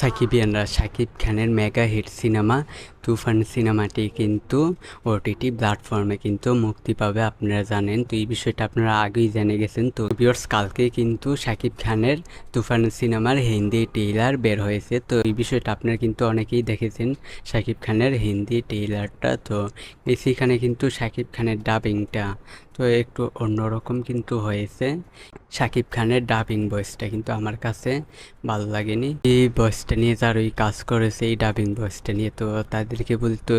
সাকিবিয়ানরা শাকিব খানের mega hit cinema তুফান সিনেমাটি কিন্তু ওটিটি প্ল্যাটফর্মে কিন্তু মুক্তি পাবে, আপনারা জানেন। তো এই বিষয়টা আপনারা আগেই জেনে গেছেন। তো ভিউয়ার্স, কালকে কিন্তু শাকিব খানের তুফান সিনেমার হিন্দি ট্রেইলার বের হয়েছে। তো এই বিষয়টা আপনারা কিন্তু অনেকেই দেখেছেন শাকিব খানের হিন্দি ট্রেইলারটা। তো সেখানে কিন্তু শাকিব খানের ডাবিংটা তো একটু অন্যরকম কিন্তু হয়েছে। শাকিব খানের ডাবিং ভয়েসটা কিন্তু আমার কাছে ভালো লাগেনি। এই ভয়েসটা নিয়ে যারাই কাজ করেছে এই ডাবিং ভয়েসটা নিয়ে, তো তাদেরকে বলতো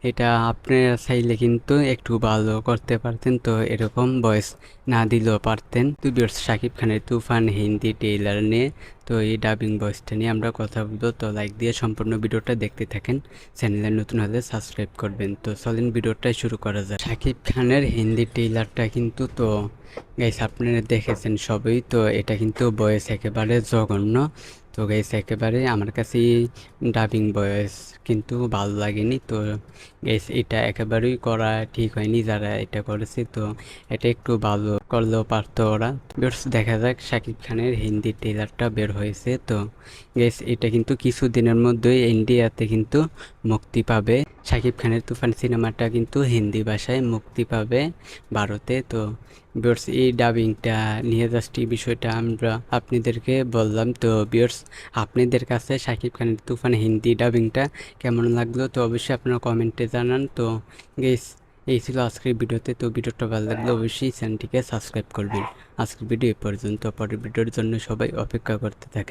এটা আপনারা চাইলে কিন্তু একটু ভালো করতে পারতেন, তো এরকম ভয়েস না দিলেও পারতেন। তো ভিউয়ার্স, শাকিব খানের তুফান হিন্দি ট্রেইলার নিয়ে তো এই ডাবিং ভয়েসটা নিয়ে আমরা কথা বলবো। তো লাইক দিয়ে সম্পূর্ণ ভিডিওটা দেখতে থাকেন, চ্যানেলে নতুন হলে সাবস্ক্রাইব করবেন। তো চলেন ভিডিওটা শুরু করা যায়। শাকিব খানের হিন্দি ট্রেইলারটা কিন্তু তো গাইস আপনারা দেখেছেন সবই। তো এটা কিন্তু ভয়েস একেবারে জঘন্য। তো গাইস একেবারে আমার কাছে ডাবিং ভয়েস কিন্তু ভালো লাগেনি। তো গাইস এটা একেবারেই করা ঠিক হয়নি যারা এটা করেছে। তো এটা একটু ভালো করলেও পারতো ওরা। ভিউয়ার্স, দেখা যাক শাকিব খানের হিন্দি ট্রেলারটা বের হয়েছে। তো গাইস এটা কিন্তু কিছুদিনের মধ্যেই ইন্ডিয়াতে কিন্তু মুক্তি পাবে। শাকিব খানের তুফান সিনেমাটা কিন্তু হিন্দি ভাষায় মুক্তি পাবে ভারতে। তো ভিউয়ার্স, এই ডাবিংটা নিয়ে জাস্ট এই বিষয়টা আমরা আপনাদেরকে বললাম। তো ভিউয়ার্স, আপনাদের কাছে শাকিব খানের তুফান হিন্দি ডাবিংটা কেমন লাগলো তো অবশ্যই আপনারা কমেন্টে জানান। তো গেস এই ছিল আজকের ভিডিওতে। তো ভিডিওটা ভালো লাগলে অবশ্যই চ্যানেলটিকে সাবস্ক্রাইব করবেন। আজকের ভিডিও এ পর্যন্ত, পরের ভিডিওর জন্য সবাই অপেক্ষা করতে থাকে।